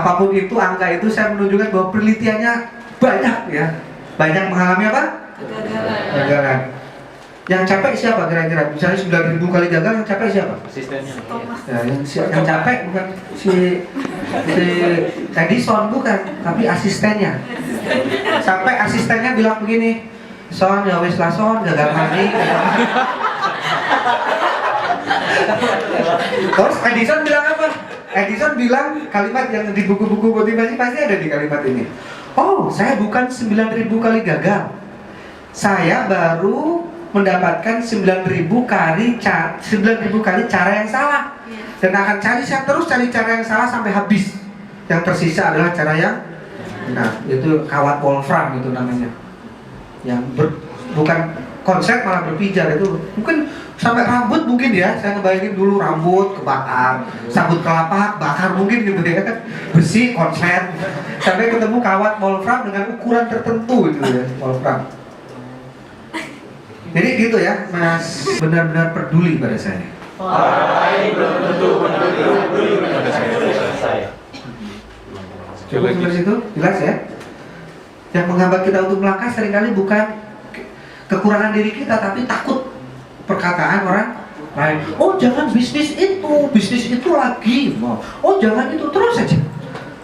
apapun itu, angka itu saya menunjukkan bahwa penelitiannya banyak ya. Banyak mengalami apa? Kegagalan. Yang capek siapa kira-kira? Misalnya 9.000 kali gagal, yang capek siapa? Asistennya. Ya, yang capek bukan si Edison, bukan, tapi asistennya. Sampai asistennya bilang begini, Son, ya wis lah Son, gagal lagi. Terus Edison bilang apa? Edison bilang kalimat yang di buku-buku motivasi pasti ada di kalimat ini. Oh, saya bukan 9.000 kali gagal. Saya baru mendapatkan 9.000 kali cara yang salah. Dan akan saya terus cari cara yang salah sampai habis. Yang tersisa adalah cara yang benar. Itu kawat Wolfram itu namanya. Yang bukan konsep malah berpijar itu. Mungkin sampai rambut mungkin ya, saya ngebayangin dulu rambut kebakar, sabut kelapa bakar mungkin gitu ya, besi konslet, sampai ketemu kawat Wolfram dengan ukuran tertentu itu ya, Wolfram. Jadi gitu ya, Mas benar-benar peduli pada saya. Orang lain belum tentu peduli pada saya. Cukup sampai situ, jelas ya. Yang menghambat kita untuk melangkah seringkali bukan kekurangan diri kita, tapi takut perkataan orang lain. Oh jangan bisnis itu lagi. Oh jangan itu, terus saja.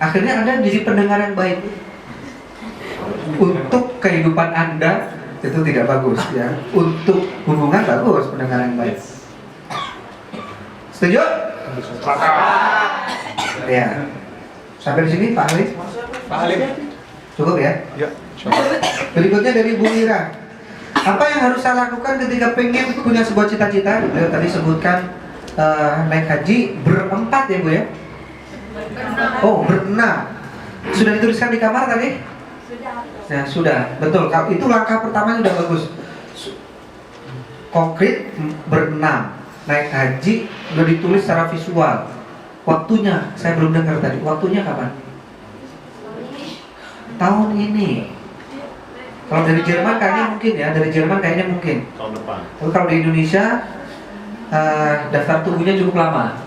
Akhirnya Anda jadi pendengar yang baik. Untuk kehidupan Anda itu tidak bagus ya. Untuk hubungan bagus pendengar yang baik. Setuju? Ya. Sampai di sini Pak Halim? Pak Halim. Cukup ya? Ya. Berikutnya dari Bu Ira. Apa yang harus saya lakukan ketika pengen punya sebuah cita-cita? Beliau tadi sebutkan naik haji berempat ya Bu ya? Oh berenam. Sudah dituliskan di kamar tadi? Nah sudah, betul. Itu langkah pertama sudah bagus. Konkret berenam, naik haji sudah ditulis secara visual. Waktunya saya belum dengar tadi. Waktunya kapan? Tahun ini. Kalau dari Jerman kayaknya mungkin ya, dari Jerman kayaknya mungkin. Tahun depan. Tapi kalau di Indonesia daftar tunggunya cukup lama.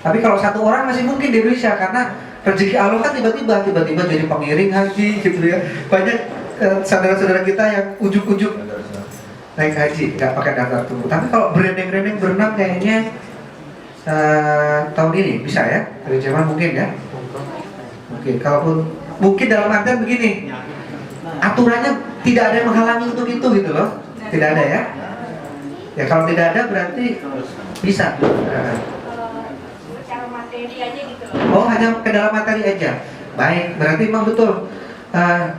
Tapi kalau satu orang masih mungkin di Indonesia karena rezeki Allah kan tiba-tiba jadi pengiring haji gitu ya. Banyak saudara-saudara kita yang ujuk-ujuk naik haji nggak pakai daftar tunggu. Tapi kalau berenang berenang kayaknya tahun ini bisa ya. Dari Jerman mungkin ya. Mungkin. Kalaupun mungkin dalam artian begini. Aturannya tidak ada yang menghalangi untuk itu gitu loh. Tidak ada ya. Ya kalau tidak ada berarti bisa. Secara materi aja gitu loh. Oh hanya ke dalam materi aja. Baik, berarti memang betul.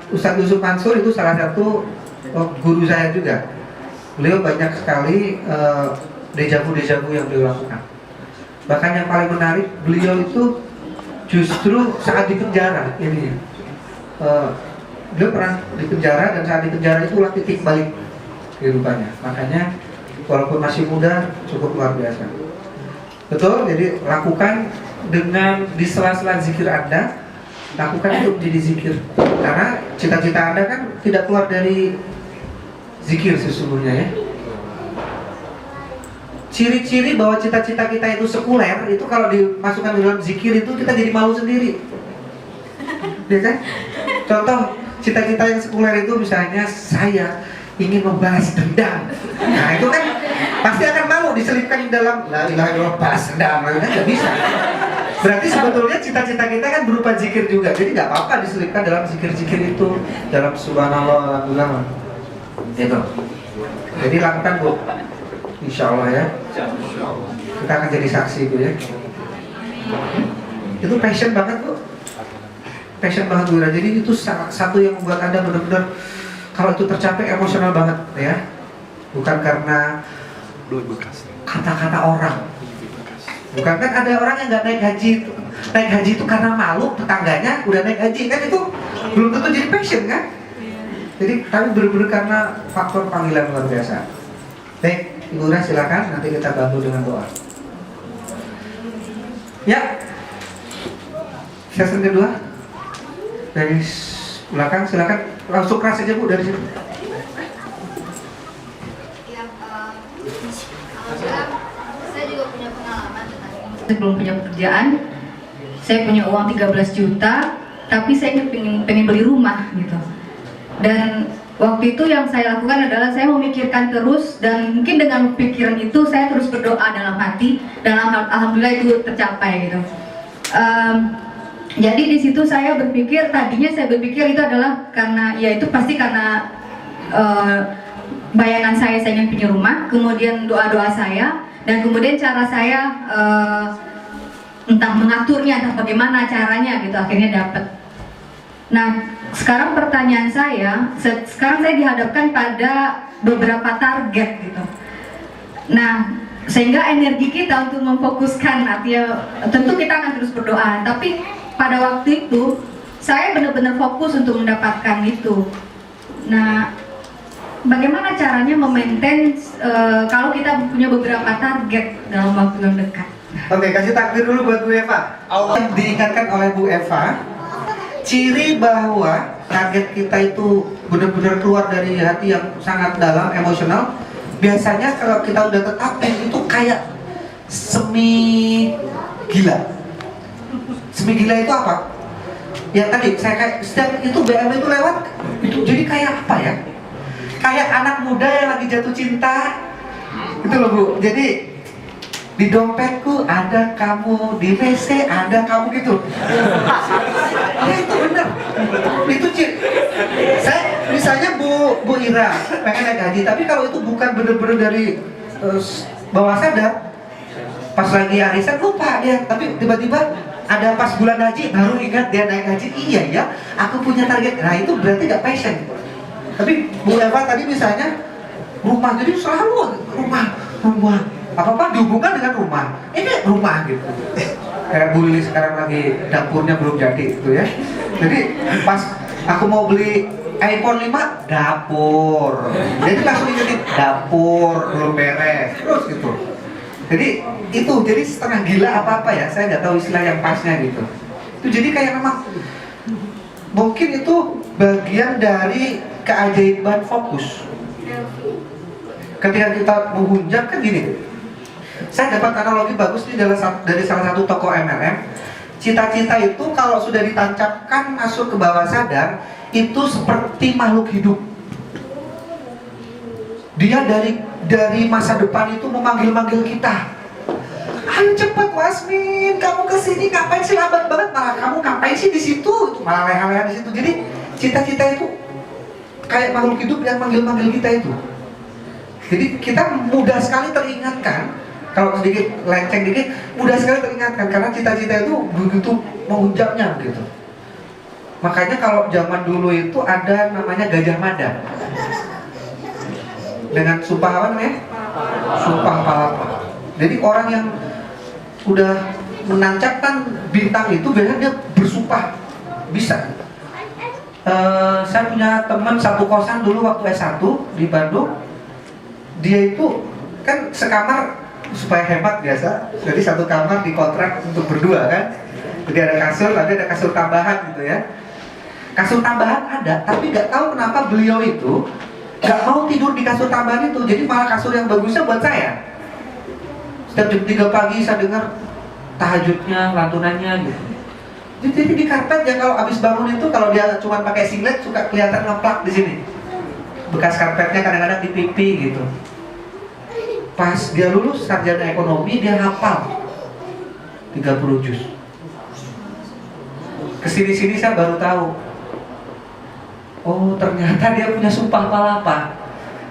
Ustadz Yusuf Mansur itu salah satu guru saya juga. Beliau banyak sekali dejavu yang beliau lakukan. Bahkan yang paling menarik, beliau itu justru saat di penjara ini. Beliau pernah di penjara dan saat di penjara itulah titik balik kehidupannya. Makanya walaupun masih muda cukup luar biasa. Betul, jadi lakukan dengan di sela-sela zikir Anda, lakukan untuk jadi zikir. Karena cita-cita Anda kan tidak keluar dari zikir sesungguhnya ya. Ciri-ciri bahwa cita-cita kita itu sekuler itu kalau dimasukkan di dalam zikir itu kita jadi malu sendiri. Ya kan? Contoh cita-cita yang sekuler itu misalnya saya ingin membalas dendam. Nah itu kan pasti akan malu diselipkan di dalam la ilaha illallah balas dendam, kan nggak bisa. Berarti sebetulnya cita-cita kita kan berupa zikir juga. Jadi nggak apa-apa diselipkan dalam zikir-zikir itu, dalam subhanallah, alhamdulillah. Itu. Jadi lakukan Bu, insya Allah ya. Kita akan jadi saksi Bu ya. Itu passion banget Bu. Passion banget Bu. Jadi itu satu yang membuat Anda benar-benar kalau itu tercapai emosional banget ya. Bukan karena kata-kata orang. Bukan kan ada orang yang nggak naik haji itu. Naik haji itu karena malu tetangganya udah naik haji kan itu belum tentu jadi passion kan. Jadi tapi benar-benar karena faktor panggilan luar biasa. Baik, Ibu Ura silakan nanti kita bantu dengan doa. Ya. Sesi kedua dari belakang silakan langsung keras aja Bu dari situ. Saya juga punya pengalaman tentang ini. Sebelum punya pekerjaan, saya punya uang 13 juta, tapi saya pengen beli rumah gitu. Dan waktu itu yang saya lakukan adalah saya memikirkan terus, dan mungkin dengan pikiran itu saya terus berdoa dalam hati, dan alhamdulillah itu tercapai gitu. Jadi di situ tadinya saya berpikir itu adalah karena, ya itu pasti karena bayangan saya ingin punya rumah, kemudian doa-doa saya, dan kemudian cara saya entah mengaturnya, entah bagaimana caranya gitu, akhirnya dapat. Nah, sekarang pertanyaan sekarang saya dihadapkan pada beberapa target gitu. Nah, sehingga energi kita untuk memfokuskan, artinya tentu kita akan terus berdoa, tapi pada waktu itu saya benar-benar fokus untuk mendapatkan itu. Nah, bagaimana caranya memaintain kalau kita punya beberapa target dalam waktu yang dekat? Oke, kasih takbir dulu buat Bu Eva. Allah diingatkan oleh Bu Eva, ciri bahwa target kita itu benar-benar keluar dari hati yang sangat dalam, emosional. Biasanya kalau kita udah tetapin itu kayak semi gila. Semi gila itu apa? Ya tadi saya kayak setiap itu BM itu lewat, itu jadi kayak apa ya? Kayak anak muda yang lagi jatuh cinta. Itu loh Bu. Jadi di dompetku ada kamu, di WC ada kamu gitu. Ya itu benar. Itu saya misalnya Bu Ira pengen naik haji, tapi kalau itu bukan bener-bener dari bawah sadar, pas lagi arisan lupa dia, tapi tiba-tiba ada pas bulan haji baru ingat dia naik haji. Iya ya, aku punya target. Nah itu berarti gak passion. Tapi Bu Eva tadi misalnya rumah, jadi selalu rumah apa-apa dihubungkan dengan rumah. Ini rumah gitu. Kayak Bu Lili sekarang lagi dapurnya belum jadi gitu ya. Jadi pas aku mau beli iPhone 5, dapur. Jadi langsung ingetin dapur belum beres terus gitu. Jadi setengah gila apa ya, saya nggak tahu istilah yang pasnya gitu. Itu jadi kayak memang mungkin itu bagian dari keajaiban fokus. Ketika kita menghunjam kan gini, saya dapat analogi bagus nih dari salah satu tokoh MLM. Cita-cita itu kalau sudah ditancapkan masuk ke bawah sadar, itu seperti makhluk hidup. Dia dari masa depan itu memanggil-manggil kita. Ayo cepat Wasmin, kamu kesini ngapain sih, lambat banget, malah kamu ngapain sih di situ, malah leha-leha di situ. Jadi cita-cita itu kayak makhluk hidup yang manggil-manggil kita itu. Jadi kita mudah sekali teringatkan, kalau sedikit lenceng dikit, mudah sekali teringatkan karena cita-cita itu begitu menghujamnya gitu. Makanya kalau zaman dulu itu ada namanya Gajah Mada dengan sumpah apa namanya? Sumpah palapa. Jadi orang yang udah menancapkan bintang itu biasanya dia bersumpah bisa. Saya punya teman satu kosan dulu waktu S1 di Bandung. Dia itu kan sekamar supaya hemat biasa. Jadi satu kamar dikontrak untuk berdua kan. Jadi ada kasur, ada kasur tambahan gitu ya. Kasur tambahan ada, tapi nggak tahu kenapa beliau itu nggak mau tidur di kasur tambahan itu. Jadi malah kasur yang bagusnya buat saya. Setiap jam 3 pagi saya dengar tahajudnya, lantunannya gitu. Jadi di karpet ya, kalau habis bangun itu kalau dia cuma pakai singlet suka kelihatan ngeplak di sini. Bekas karpetnya kadang-kadang di pipi gitu. Pas dia lulus sarjana ekonomi, dia hafal 30 juz. Kesini-sini saya baru tahu, oh ternyata dia punya sumpah palapa.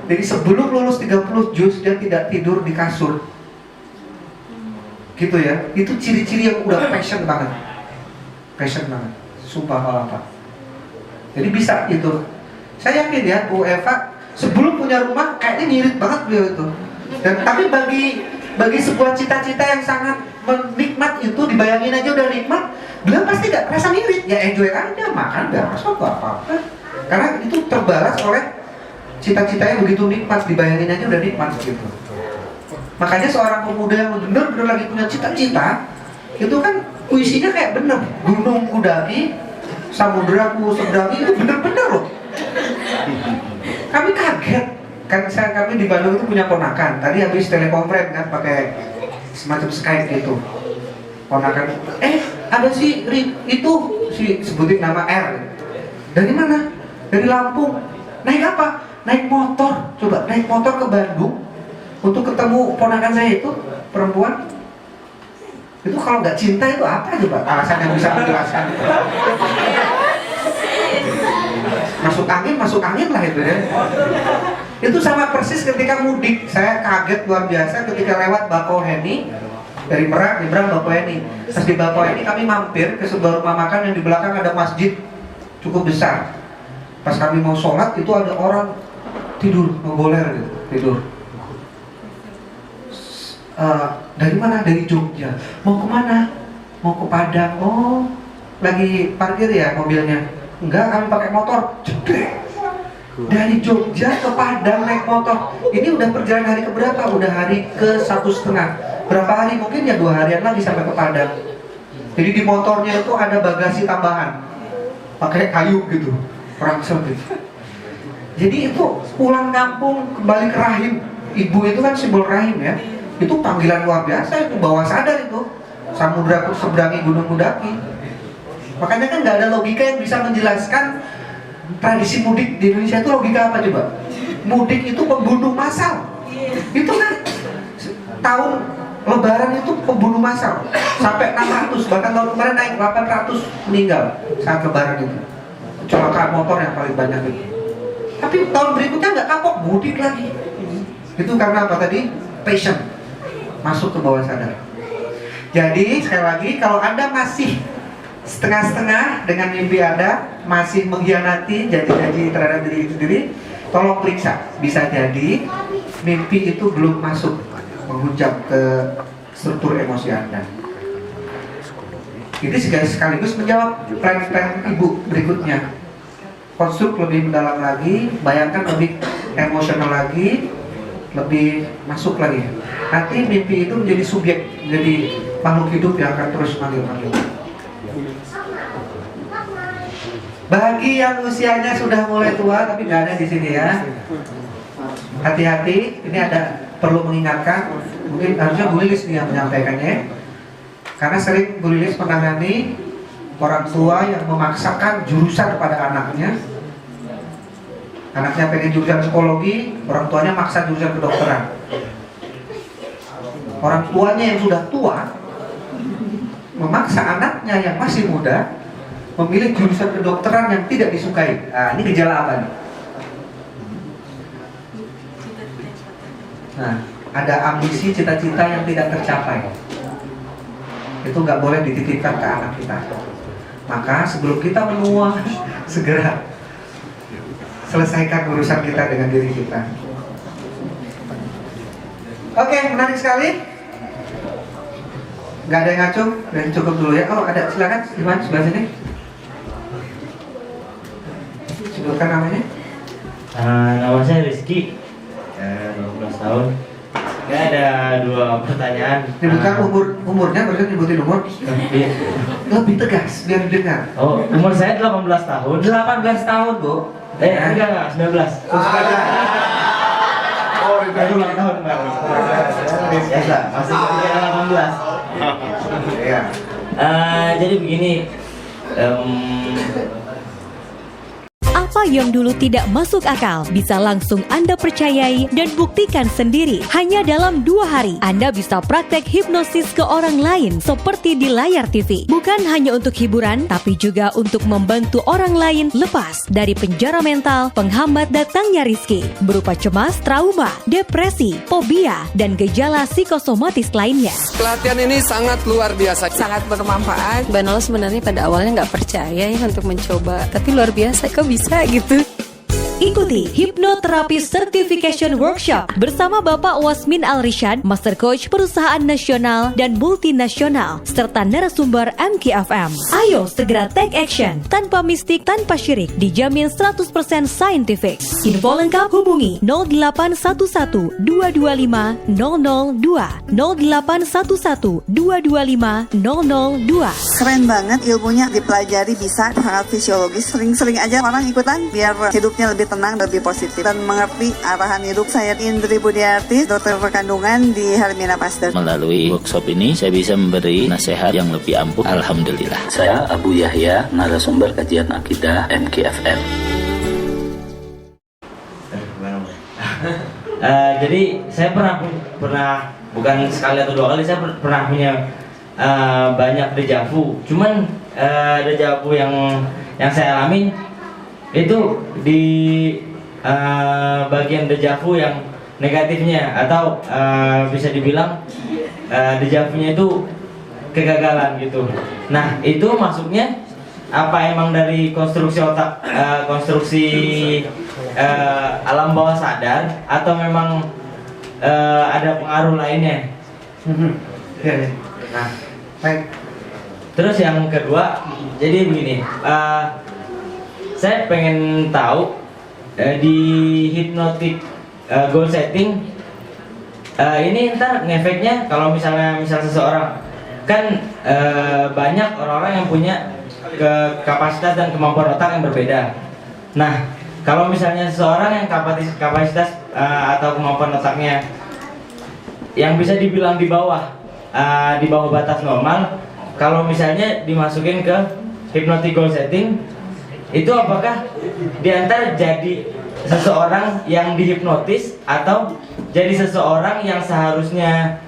Jadi sebelum lulus 30 juz dia tidak tidur di kasur. Gitu ya, itu ciri-ciri yang udah passion banget. Passion banget, sumpah palapa. Jadi bisa itu. Saya yakin ya Bu Eva sebelum punya rumah kayaknya ngirit banget beliau itu. Dan tapi bagi sebuah cita-cita yang sangat menikmat itu, dibayangin aja udah nikmat, beliau pasti gak merasa ngirit. Ya enjoy aja, makan gak merasa apa-apa. Karena itu terbalas oleh cita-cita yang begitu nikmat, dibayangin aja udah nikmat gitu. Makanya seorang pemuda yang benar-benar lagi punya cita-cita, itu kan puisinya kayak bener, gunung kudaki, samudera ku seberangi, itu bener-bener loh. Kami kaget, kan kami di Bandung itu punya ponakan. Tadi habis telekonferensi kan pakai semacam Skype gitu. Ponakan, ada itu sebutin nama R. Dari mana? Dari Lampung. Naik apa? Naik motor. Coba naik motor ke Bandung untuk ketemu ponakan saya itu perempuan. Itu kalau nggak cinta itu apa coba alasan yang bisa menjelaskan? Masuk angin lah itu ya. Itu sama persis ketika mudik. Saya kaget luar biasa ketika lewat Bakauheni. Dari Merak, nyebrang Bakauheni. Terus di Bakauheni kami mampir ke sebuah rumah makan yang di belakang ada masjid cukup besar. Pas kami mau sholat itu ada orang tidur, ngegoler gitu, tidur. Dari mana? Dari Jogja. Mau kemana? Mau ke Padang. Oh, lagi parkir ya mobilnya? Enggak, kami pakai motor. Jedek. Dari Jogja ke Padang naik motor. Ini udah perjalanan hari keberapa? Udah hari ke 1,5. Berapa hari? Mungkin ya 2 harian lagi sampai ke Padang. Jadi di motornya itu ada bagasi tambahan, pakai kayu gitu, rangsel gitu. Jadi itu pulang kampung kembali ke rahim. Ibu itu kan simbol rahim ya. Itu panggilan luar biasa, itu bawah sadar itu. Samudra seberangi gunung mendaki. Makanya kan nggak ada logika yang bisa menjelaskan tradisi mudik di Indonesia itu logika apa coba? Mudik itu pembunuh massal. Itu kan tahun Lebaran itu pembunuh massal sampai 600, bahkan tahun kemarin naik 800 meninggal saat Lebaran itu. Kecelakaan motor yang paling banyak itu. Tapi tahun berikutnya nggak kapok, mudik lagi. Itu karena apa tadi? Passion masuk ke bawah sadar. Jadi sekali lagi, kalau Anda masih setengah-setengah dengan mimpi Anda, masih mengkhianati janji-janji terhadap diri sendiri, tolong periksa. Bisa jadi mimpi itu belum masuk menghujam ke struktur emosi Anda. Ini sekaligus menjawab plan-plan ibu berikutnya. Konstruk lebih mendalam lagi, bayangkan lebih emosional lagi, lebih masuk lagi. Nanti mimpi itu menjadi subjek, menjadi makhluk hidup yang akan terus manggil-manggil. Bagi yang usianya sudah mulai tua tapi nggak ada di sini ya, hati-hati. Ini ada perlu mengingatkan, mungkin harusnya Bu Lilis nih yang menyampaikannya, karena sering Bu Lilis menangani orang tua yang memaksakan jurusan kepada anaknya. Anaknya pengen jurusan psikologi, orang tuanya maksa jurusan kedokteran. Orang tuanya yang sudah tua memaksa anaknya yang masih muda memilih jurusan kedokteran yang tidak disukai. Nah, ini gejala apa nih? Nah, ada ambisi, cita-cita yang tidak tercapai. Itu nggak boleh dititipkan ke anak kita. Maka sebelum kita menua, segera selesaikan urusan kita dengan diri kita. Oke, menarik sekali. Nggak ada yang ngacung, dan cukup dulu ya. Oh, ada, silakan, Iwan sebelah sini. Sebutkan namanya. Nama saya Rizky, 12 tahun. Ya, ada 2 pertanyaan. Dibuka umurnya, berarti nyebutin umur. Lebih tegas, biar dengar. Oh, umur saya 18 tahun. 18 tahun, Bu. Enggak, 19. Oh, Baru ulang tahun, Mbak. Biasa, masih 18. Iya. Jadi begini, Apa yang dulu tidak masuk akal bisa langsung Anda percayai dan buktikan sendiri. Hanya dalam 2 hari, Anda bisa praktek hipnosis ke orang lain seperti di layar TV. Bukan hanya untuk hiburan, tapi juga untuk membantu orang lain lepas dari penjara mental penghambat datangnya rezeki, berupa cemas, trauma, depresi, fobia, dan gejala psikosomatis lainnya. Pelatihan ini sangat luar biasa, sangat bermanfaat. Banal sebenarnya pada awalnya nggak percaya ya untuk mencoba, tapi luar biasa, kok bisa gitu. Ikuti Hypnotherapy Certification Workshop bersama Bapak Wasmin Al-Rishad, Master Coach perusahaan nasional dan multinasional, serta narasumber MKFM. Ayo segera take action, tanpa mistik, tanpa syirik, dijamin 100% scientific. Info lengkap hubungi 0811 225 002 0811 225 002. Keren banget ilmunya, dipelajari bisa sangat fisiologis. Sering-sering aja orang ikutan biar hidupnya lebih tenang, lebih positif, dan mengerti arahan hidup. Saya Indri Budiarti, dokter kandungan di Hermina Pasteur. Melalui workshop ini saya bisa memberi nasihat yang lebih ampuh. Alhamdulillah. Saya Abu Yahya, narasumber kajian akidah MKFM. Jadi saya pernah bukan sekali atau dua kali, saya pernah punya banyak dejavu. Cuman dejavu yang saya alamin itu di bagian dejavu yang negatifnya, atau bisa dibilang dejavunya itu kegagalan gitu. Nah, itu masuknya apa emang dari konstruksi otak, konstruksi alam bawah sadar, atau memang ada pengaruh lainnya? Nah, Baik. terus yang kedua, jadi begini, saya pengen tahu di hypnotic goal setting ini ntar ngefeknya kalau misal seseorang kan banyak orang-orang yang punya kapasitas dan kemampuan otak yang berbeda. Nah, kalau misalnya seseorang yang kapasitas atau kemampuan otaknya yang bisa dibilang di bawah batas normal, kalau misalnya dimasukin ke hypnotic goal setting, itu apakah diantar jadi seseorang yang dihipnotis atau jadi seseorang yang seharusnya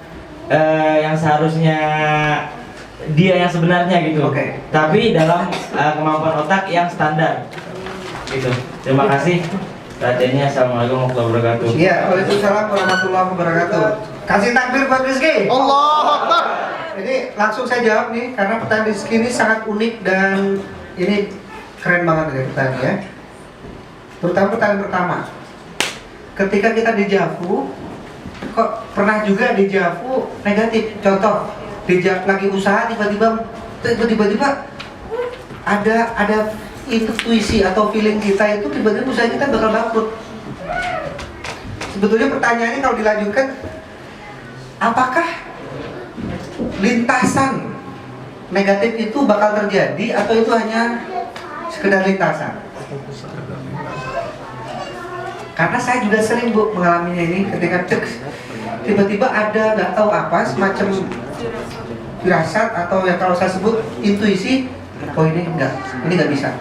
dia yang sebenarnya gitu. Oke. Tapi dalam kemampuan otak yang standar gitu. Terima kasih perhatiannya. Assalamualaikum warahmatullahi wabarakatuh. Iya, waalaikumsalam warahmatullahi wabarakatuh. Kasih takbir buat Rizky. Allahu Akbar. Ini langsung saya jawab nih, karena pertanyaan Rizky ini sangat unik dan ini keren banget ya pertanyaannya. Terutama pertanyaan pertama. Ketika kita dejavu, kok pernah juga dejavu negatif? Contoh, lagi usaha tiba-tiba ada intuisi atau feeling kita itu tiba-tiba usaha kita bakal bangkrut. Sebetulnya pertanyaannya kalau dilanjutkan, apakah lintasan negatif itu bakal terjadi atau itu hanya sekedar lintasan? Karena saya juga sering Bu mengalaminya ini, ketika tiba-tiba ada nggak tahu apa semacam firasat atau yang kalau saya sebut intuisi, oh ini nggak bisa.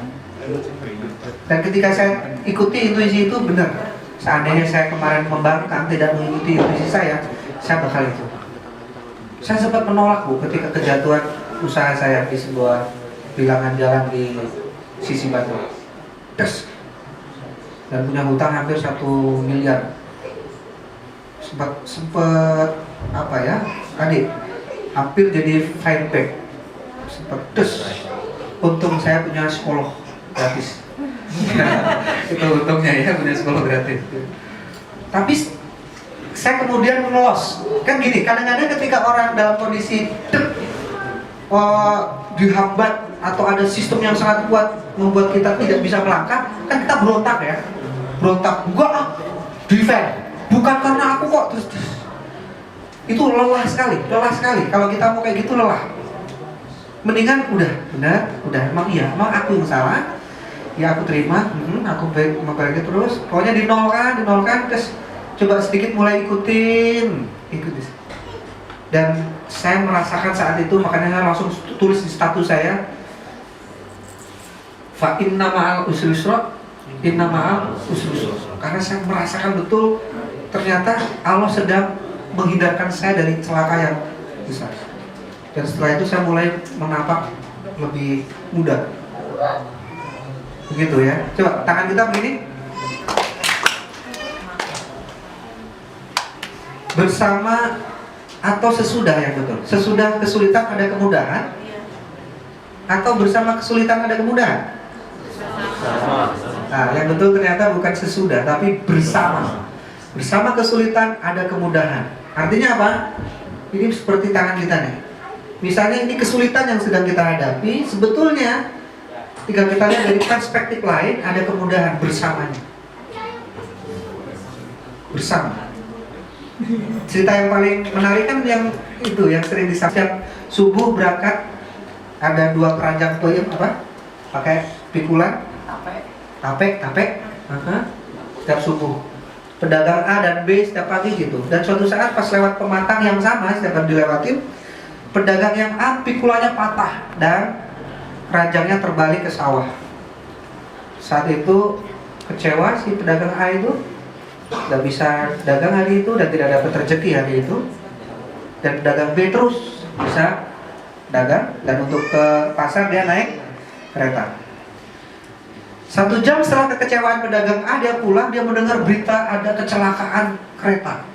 Dan ketika saya ikuti intuisi itu benar. Seandainya saya kemarin membangkang tidak mengikuti intuisi saya bakal itu. Saya sempat menolak Bu ketika kejatuhan usaha saya di sebuah bilangan jalan di sisi Batu. Dan punya hutang hampir 1 miliar. Sempat apa ya? Tadi hampir jadi fine back. Sempat untung saya punya psikolog gratis. Itu untungnya ya, punya psikolog gratis. Tapi saya kemudian melos. Kan gini, kadang-kadang ketika orang dalam kondisi dihambat atau ada sistem yang sangat kuat membuat kita tidak bisa melangkah, kan kita berontak ya. Berontak, enggak defend. Bukan karena aku kok terus. Itu lelah sekali. Kalau kita mau kayak gitu lelah. Mendingan udah emang aku yang salah. Ya aku terima, aku memperbaiki terus. Pokoknya dinolkan, terus coba sedikit mulai ikuti. Dan saya merasakan saat itu, makanya saya langsung tulis di status saya, fa inna ma'al usri yusra, inna ma'al usri yusra. Karena saya merasakan betul ternyata Allah sedang menghindarkan saya dari celaka yang besar. Dan setelah itu saya mulai menapak lebih mudah. Begitu ya. Coba tangan kita begini. Bersama atau sesudah yang betul. Sesudah kesulitan ada kemudahan, atau bersama kesulitan ada kemudahan. Nah, yang betul ternyata bukan sesudah, tapi bersama. Bersama kesulitan ada kemudahan. Artinya apa? Ini seperti tangan kita nih. Misalnya ini kesulitan yang sedang kita hadapi, sebetulnya jika kita lihat dari perspektif lain ada kemudahan bersamanya. Bersama. Cerita yang paling menarik kan yang itu yang sering disampaikan, subuh berangkat ada 2 keranjang peyem pakai pikulan, tape, Setiap subuh. Pedagang A dan B setiap pagi gitu. Dan suatu saat pas lewat pematang yang sama setiap kali dilewatin, pedagang yang A pikulanya patah dan keranjangnya terbalik ke sawah. Saat itu kecewa si pedagang A itu, tidak bisa dagang hari itu dan tidak dapat rezeki hari itu. Dan pedagang B terus bisa dagang, dan untuk ke pasar dia naik kereta. 1 jam setelah kekecewaan pedagang A, dia pulang, dia mendengar berita ada kecelakaan kereta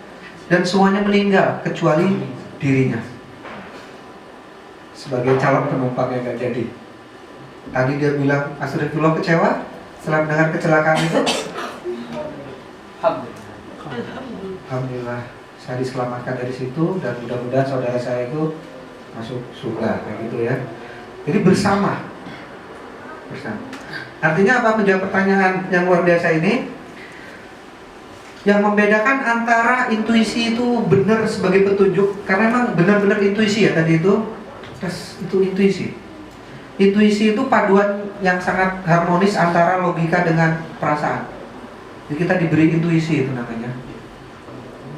dan semuanya meninggal kecuali dirinya sebagai calon penumpang yang gak jadi. Tadi dia bilang astagfirullah kecewa setelah mendengar kecelakaan itu. Alhamdulillah saya diselamatkan dari situ, dan mudah-mudahan saudara saya itu masuk surga, kayak gitu ya. Jadi bersama. Artinya apa? Menjawab pertanyaan yang luar biasa ini, yang membedakan antara intuisi itu benar sebagai petunjuk, karena memang benar-benar intuisi ya tadi itu, itu intuisi. Intuisi itu paduan yang sangat harmonis antara logika dengan perasaan. Jadi kita diberi intuisi, itu namanya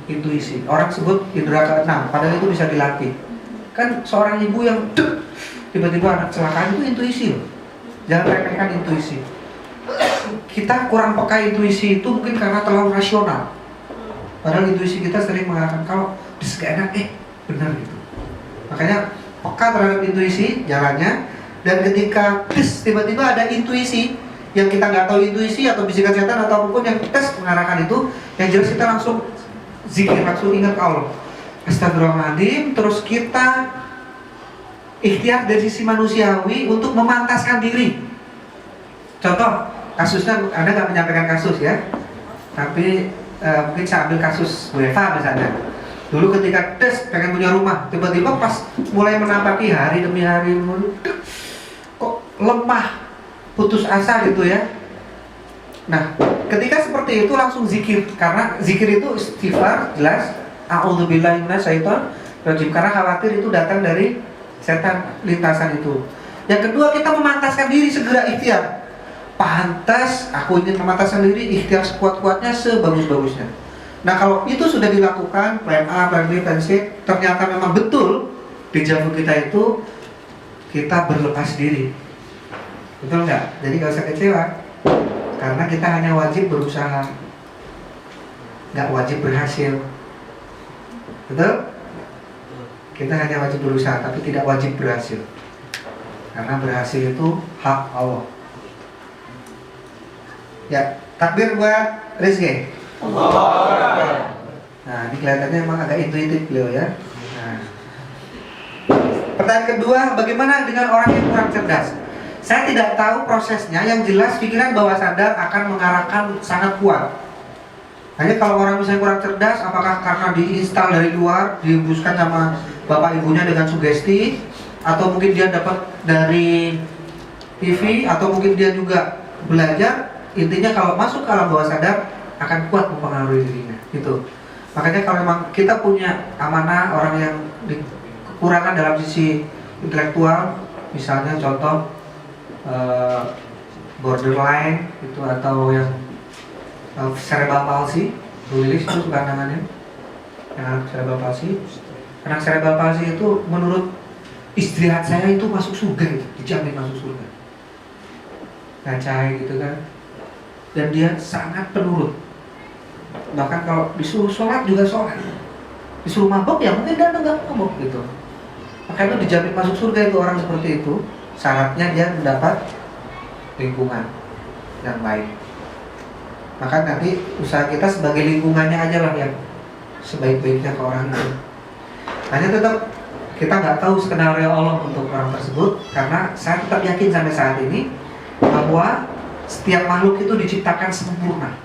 intuisi. Orang sebut indera keenam, padahal itu bisa dilatih. Kan seorang ibu yang tiba-tiba anak kecelakaan itu intuisi loh. Jangan remehkan intuisi. Kita kurang peka intuisi itu mungkin karena terlalu rasional. Padahal intuisi kita sering mengatakan kalau gak enak, benar gitu. Makanya peka terhadap intuisi jalannya. Dan ketika tiba-tiba ada intuisi yang kita nggak tahu intuisi atau bisikan setan atau apapun yang mengarahkan itu, yang jelas kita langsung zikir, langsung ingat Allah. Astagfirullahaladzim. Terus kita ikhtiar dari sisi manusiawi untuk memantaskan diri. Contoh, kasusnya Anda nggak menyampaikan kasus ya, tapi mungkin saya ambil kasus Bu Eva misalnya. Dulu ketika pengen punya rumah, tiba-tiba pas mulai menampaki hari demi hari, kok lemah, putus asa gitu ya. Nah, ketika seperti itu langsung zikir, karena zikir itu istighfar, jelas. A'udzubillahi minasyaitonirrajim, karena khawatir itu datang dari setan lintasan itu. Yang kedua, kita memantaskan diri, segera ikhtiar. Pantas, aku ingin memantaskan diri, ikhtiar sekuat-kuatnya, sebagus-bagusnya. Nah, kalau itu sudah dilakukan, plan A, plan B, plan C, ternyata memang betul di jantung kita itu, kita berlepas diri. Betul nggak? Jadi nggak usah kecewa, karena kita hanya wajib berusaha, nggak wajib berhasil. Betul? Kita hanya wajib berusaha, tapi tidak wajib berhasil. Karena berhasil itu hak Allah. Ya, takbir buat Rizky. Nah, ini kelihatannya emang agak intuitif beliau ya. Nah. Pertanyaan kedua, bagaimana dengan orang yang kurang cerdas? Saya tidak tahu prosesnya, yang jelas pikiran bawah sadar akan mengarahkan sangat kuat. Hanya kalau orang misalnya kurang cerdas, apakah karena diinstal dari luar, dihembuskan sama bapak ibunya dengan sugesti, atau mungkin dia dapat dari TV, atau mungkin dia juga belajar. Intinya kalau masuk ke alam bawah sadar akan kuat mempengaruhi dirinya gitu. Makanya kalau memang kita punya amanah orang yang kekurangan dalam sisi intelektual, misalnya contoh borderline itu, atau yang cerebral palsy, Bu Lilis itu suka nangannya yang anak cerebral palsy. Anak cerebral palsy itu menurut istirahat saya itu masuk surga, gitu. Dijamin masuk surga. Ngacai gitu kan. Dan dia sangat penurut. Bahkan kalau disuruh sholat juga sholat. Disuruh mabok ya mungkin dia nggak mabok gitu. Makanya itu dijamin masuk surga itu orang seperti itu. Syaratnya dia mendapat lingkungan yang baik. Maka nanti usaha kita sebagai lingkungannya aja lah yang sebaik-baiknya ke orang itu. Hanya tetap kita nggak tahu skenario Allah untuk orang tersebut, karena saya tetap yakin sampai saat ini bahwa setiap makhluk itu diciptakan sempurna.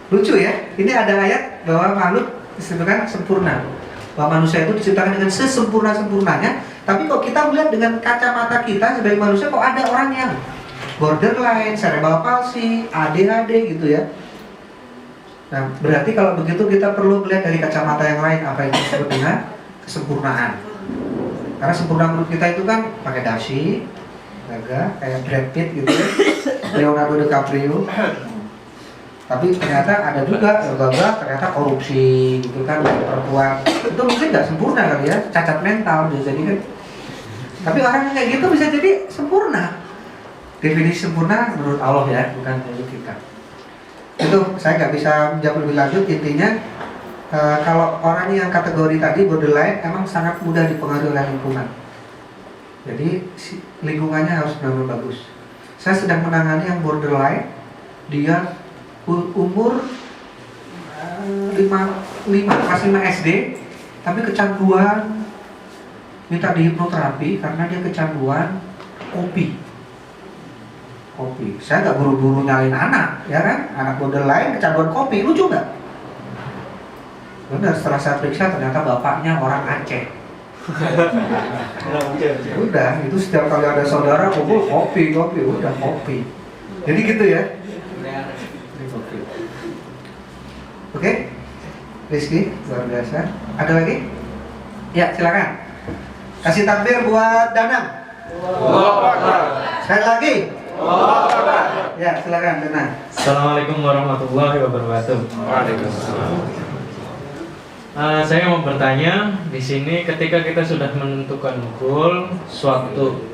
Lucu ya, ini ada ayat bahwa makhluk disebutkan sempurna, bahwa manusia itu diciptakan dengan sesempurna-sempurnanya. Tapi kok kita melihat dengan kacamata kita sebagai manusia, kok ada orang yang borderline, cerebral palsy, ADHD gitu ya. Nah, berarti kalau begitu kita perlu melihat dari kacamata yang lain, apa yang disebut dengan kesempurnaan. Karena sempurna menurut kita itu kan pakai dasi, gagah kayak Brad Pitt gitu, Leonardo DiCaprio. Tapi ternyata ada juga yang gagah ternyata korupsi gitu kan, perempuan itu mungkin nggak sempurna kali ya, cacat mental bisa jadi kan. Tapi orang yang kayak gitu bisa jadi sempurna. Definisi sempurna menurut Allah ya, bukan menurut kita. Itu saya nggak bisa menjawab lebih lanjut. Intinya kalau orang yang kategori tadi borderline emang sangat mudah dipengaruhi oleh lingkungan. Jadi lingkungannya harus benar-benar bagus. Saya sedang menangani yang borderline, dia umur 5 SD, tapi kecanduan, minta dihipnoterapi karena dia kecanduan kopi. Saya nggak buru-buru nyalin anak, ya kan? Anak borderline kecanduan kopi, lucu nggak? Benar, setelah saya periksa ternyata bapaknya orang Aceh. Udah, itu setiap kali ada saudara kumpul kopi, udah kopi. Jadi gitu ya. Oke, Rizky, luar biasa. Ada lagi? Ya, silakan. Kasih takbir buat Danang. Sekali lagi. Ya, silakan Danang. Assalamualaikum warahmatullahi wabarakatuh. Waalaikumsalam. Saya mau bertanya di sini, ketika kita sudah menentukan goal, suatu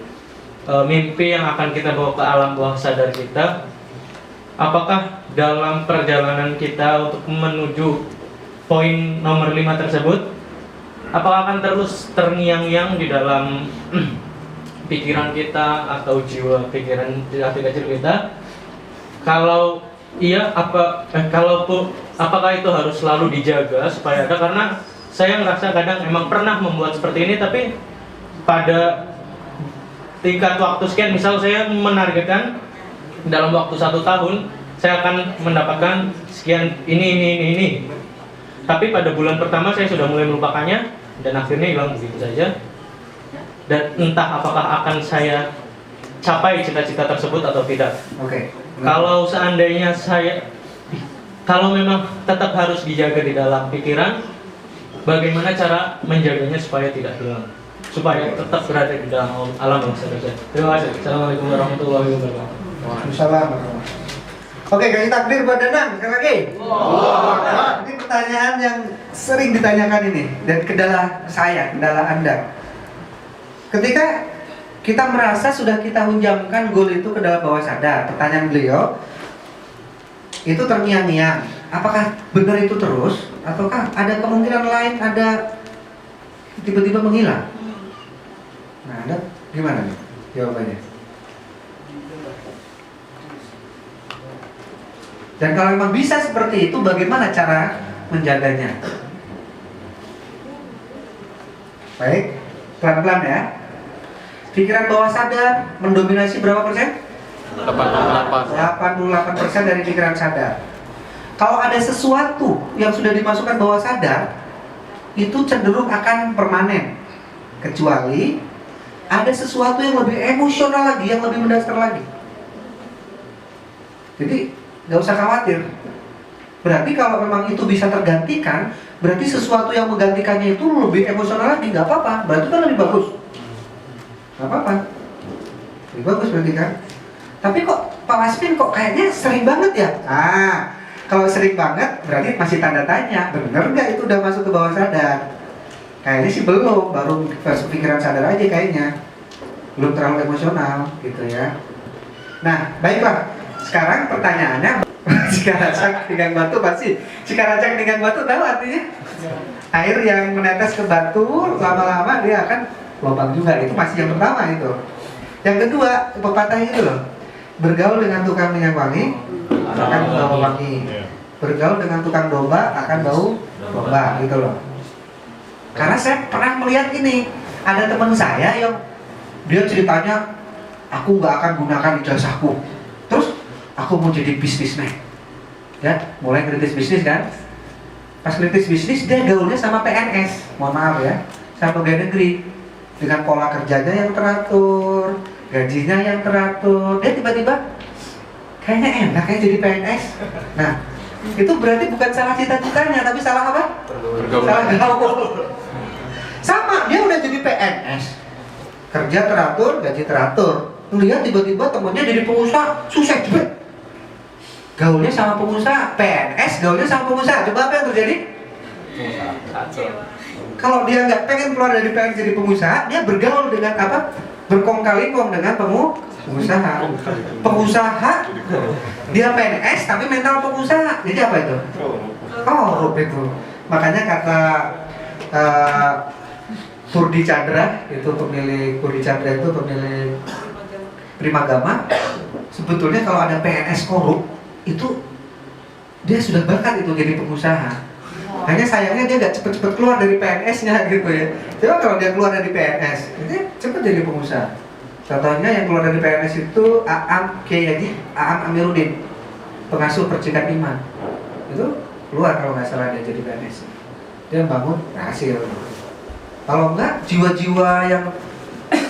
mimpi yang akan kita bawa ke alam bawah sadar kita, apakah dalam perjalanan kita untuk menuju poin nomor 5 tersebut, apakah akan terus terngiang-ngiang di dalam pikiran kita atau jiwa pikiran di hati kecil kita? Kalau iya, apakah itu harus selalu dijaga supaya ada? Karena saya ngerasa kadang emang pernah membuat seperti ini, tapi pada tingkat waktu sekian, misal saya menargetkan dalam waktu 1 tahun saya akan mendapatkan sekian ini. Tapi pada bulan pertama saya sudah mulai melupakannya dan akhirnya hilang begitu saja. Dan entah apakah akan saya capai cita-cita tersebut atau tidak. Oke. Kalau seandainya kalau memang tetap harus dijaga di dalam pikiran, bagaimana cara menjaganya supaya tidak hilang, supaya tetap berada di dalam alam bawah sadar? Terima kasih. Assalamualaikum warahmatullahi wabarakatuh. Waalaikumsalam. Oke, kasih takbir buat Danang sekali lagi. Ini pertanyaan yang sering ditanyakan ini dan kendala Anda. Ketika kita merasa sudah kita hunjamkan goal itu ke dalam bawah sadar, pertanyaan beliau itu terngiang-ngiang. Apakah benar itu terus, ataukah ada kemungkinan lain, ada tiba-tiba menghilang? Nah, Anda gimana nih jawabannya? Dan kalau memang bisa seperti itu, bagaimana cara menjaganya? Baik, pelan-pelan ya. Pikiran bawah sadar mendominasi berapa persen? 88% dari pikiran sadar. Kalau ada sesuatu yang sudah dimasukkan bawah sadar, itu cenderung akan permanen. Kecuali ada sesuatu yang lebih emosional lagi, yang lebih mendasar lagi. Jadi nggak usah khawatir. Berarti kalau memang itu bisa tergantikan, berarti sesuatu yang menggantikannya itu lebih emosional lagi, nggak apa-apa. Berarti kan lebih bagus. Nggak apa-apa. Lebih bagus berarti kan. Tapi kok Pak Wasmin kok kayaknya sering banget ya? Kalau sering banget berarti masih tanda tanya. Bener nggak itu udah masuk ke bawah sadar? Kayaknya sih belum, baru masuk pikiran sadar aja kayaknya. Belum terlalu emosional gitu ya. Nah, baiklah. Sekarang pertanyaannya, Cikaracak dengan batu pasti. Cikaracak dengan batu tahu artinya? Air yang menetes ke batu, lama-lama dia akan lubang juga. Itu masih yang pertama itu. Yang kedua, pepatah itu loh. Bergaul dengan tukang minyak wangi akan bau wangi. Bergaul dengan tukang domba akan bau domba gitu loh. Karena saya pernah melihat ini. Ada teman saya yang dia ceritanya, aku nggak akan gunakan ijazahku. Terus aku mau jadi bisnismen. Ya, mulai ngerintis bisnis kan. Pas ngerintis bisnis dia gaulnya sama PNS. Mohon maaf ya, sama pegawai negeri. Dengan pola kerjanya yang teratur, gajinya yang teratur. Dia tiba-tiba kayaknya enak ya jadi PNS. Nah, itu berarti bukan salah cita-citanya, tapi salah apa? Salah gaul. Sama, dia udah jadi PNS. Kerja teratur, gaji teratur. ngeliat tiba-tiba temennya jadi pengusaha, sukses juga. Gaulnya sama pengusaha, PNS gaulnya sama pengusaha. Coba apa yang terjadi? Kalau dia nggak pengen keluar dari PNS jadi pengusaha, dia bergaul dengan apa? Berkong-kali-kong dengan pengusaha. Pengusaha, dia PNS tapi mental pengusaha. Jadi apa itu? Oh, itu. Makanya kata Purdi Chandra, itu pemilik Purdi Chandra itu pemilik Primagama. Sebetulnya kalau ada PNS korup, itu dia sudah bakat itu jadi pengusaha. Hanya sayangnya dia nggak cepet-cepet keluar dari PNS-nya gitu ya. Coba kalau dia keluar dari PNS, dia cepet jadi pengusaha. Contohnya yang keluar dari PNS itu Aam Amiruddin, pengasuh percikan iman. Itu keluar kalau nggak salah dia jadi PNS. Dia bangun berhasil. Kalau enggak, jiwa-jiwa yang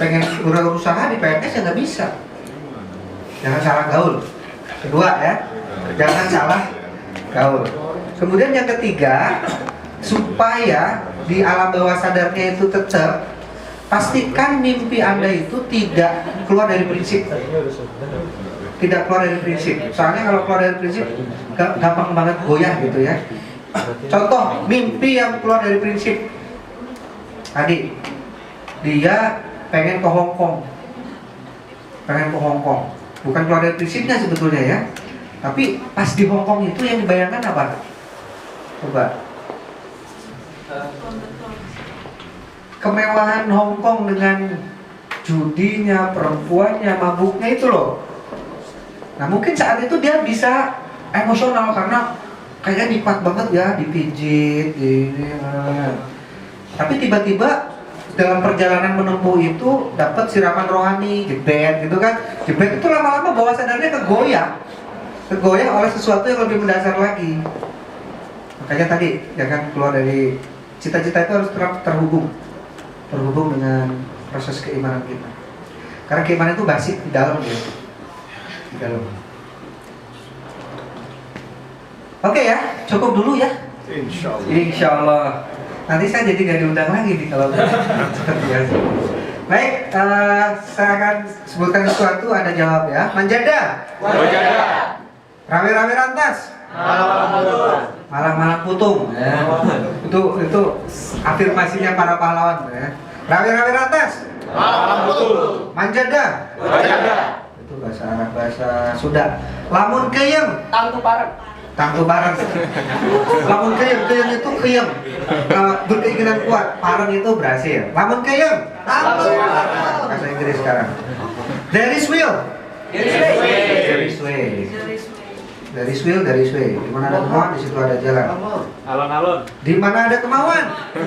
pengen berusaha di PNS ya nggak bisa. Jangan salah gaul. Kedua ya, jangan salah gaul. Kemudian yang ketiga, supaya di alam bawah sadarnya itu tetap, pastikan mimpi Anda itu tidak keluar dari prinsip. Tidak keluar dari prinsip. Soalnya kalau keluar dari prinsip gampang banget goyah gitu ya. Contoh mimpi yang keluar dari prinsip. Tadi dia pengen ke Hong Kong. Pengen ke Hong Kong. Bukan keluar dari prinsipnya sebetulnya ya. Tapi pas di Hong Kong itu yang dibayangkan apa? Coba. Kemewahan Hong Kong dengan judinya, perempuannya, mabuknya itu loh. Nah mungkin saat itu dia bisa emosional karena kayaknya nikmat banget ya, dipijit, tapi tiba-tiba dalam perjalanan menempuh itu dapat siraman rohani, jebet gitu kan. Jebet itu lama-lama bawah sadarnya kegoyah oleh sesuatu yang lebih mendasar lagi. Makanya tadi jangan keluar dari cita-cita itu, harus terhubung dengan proses keimanan kita. Karena keimanan itu basic di dalam ya. Di dalam. Oke ya, cukup dulu ya. Insya Allah. Nanti saya jadi nggak diundang lagi nih kalau seperti biasa. Baik, saya akan sebutkan sesuatu, ada jawab ya. Manjada. Rame-rame rantas. Malang-malang putung. Ya. Itu afirmasinya para pahlawan ya. Rame-rame rantas. Manjada. Itu bahasa Arab, bahasa Sunda. Lamun keyeng. Tangtu bareng. Lamun keyeng itu keyeng, berkeinginan kuat. Pareng itu berhasil. Lamun keyeng, bahasa Inggris sekarang. There is will. There is will. Di mana ada kemauan, di situ ada jalan. Alon-alon. Di mana ada kemauan, di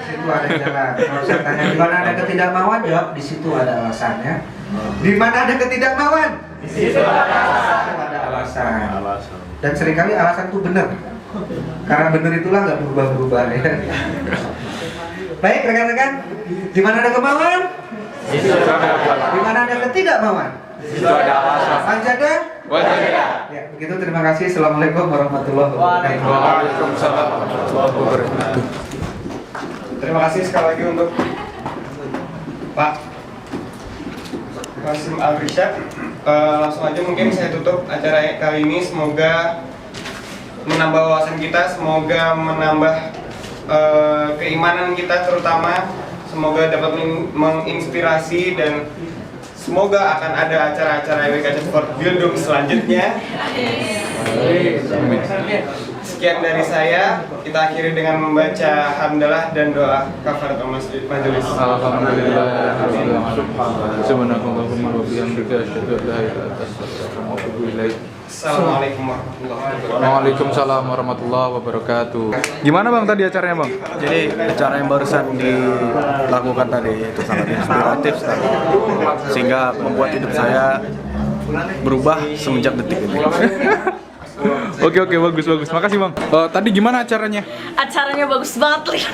situ ada jalan. Kalau saya tanya di mana ada ketidakmauan, jawab di situ ada alasannya. Di mana ada ketidakmauan, di situ ada alasan. Dan seringkali alasan itu benar. Karena benar itulah nggak berubah-berubah ya. Baik rekan-rekan, di mana ada kemauan, di mana ada ketidakmauan, di situ ada alasan. Manjada. Ya, begitu, terima kasih. Assalamualaikum warahmatullahi wabarakatuh. Waalaikumsalam warahmatullahi wabarakatuh. Terima kasih sekali lagi untuk Pak Qasim Al-Rishad. Langsung aja mungkin saya tutup acara kali ini. Semoga menambah wawasan kita, semoga menambah keimanan kita terutama. Semoga dapat menginspirasi dan semoga akan ada acara-acara WKC Fortbildung selanjutnya. Sekian dari saya. Kita akhiri dengan membaca hamdalah dan doa kafaratul majelis. Alhamdulillah. Subhanakallahumma wa bihamdika asyhadu an la ilaha illa anta astaghfiruka wa atubu ilaik. Assalamualaikum warahmatullahi wabarakatuh. Waalaikumsalam warahmatullahi wabarakatuh. Gimana Bang tadi acaranya Bang? Jadi acara yang barusan dilakukan tadi itu sangat inspiratif sekali, sehingga membuat hidup saya berubah semenjak detik ini. Oke, bagus. Makasih Bang. Tadi gimana acaranya? Acaranya bagus banget, Lin.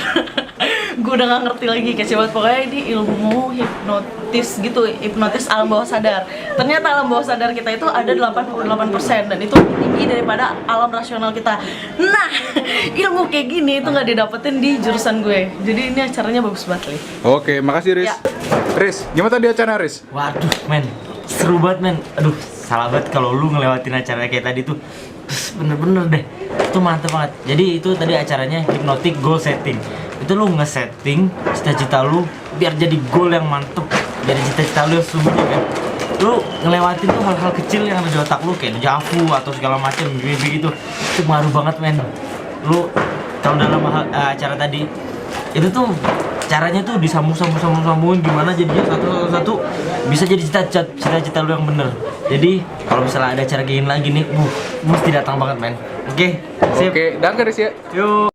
Gue udah gak ngerti lagi, kece banget. Pokoknya ini ilmu hipnotis gitu, hipnotis alam bawah sadar. Ternyata alam bawah sadar kita itu ada 88%, dan itu lebih tinggi daripada alam rasional kita. Nah, ilmu kayak gini itu gak didapetin di jurusan gue. Jadi ini acaranya bagus banget, Lin. Oke, makasih Riz. Ya. Riz, gimana tadi acara Riz? Waduh, men, seru banget men. Aduh, salah banget kalau lu ngelewatin acara kayak tadi tuh. Bener-bener deh, itu mantep banget. Jadi itu tadi acaranya hypnotic goal setting. Itu lu nge-setting cita-cita lu biar jadi goal yang mantep, biar cita-cita lu yang sesungguhnya kan. Lu ngelewatin tuh hal-hal kecil yang ada di otak lu kayak javu atau segala macam mimpi gitu. Itu ngaruh banget men. Lu kalau dalam acara tadi itu tuh caranya tuh disambung-sambung gimana jadinya satu-satu bisa jadi cita-cita lu yang bener. Jadi kalau misalnya ada acara kayak gini lagi nih, mesti datang banget men. Oke, sip. Oke, dah Riz ya. Yuk.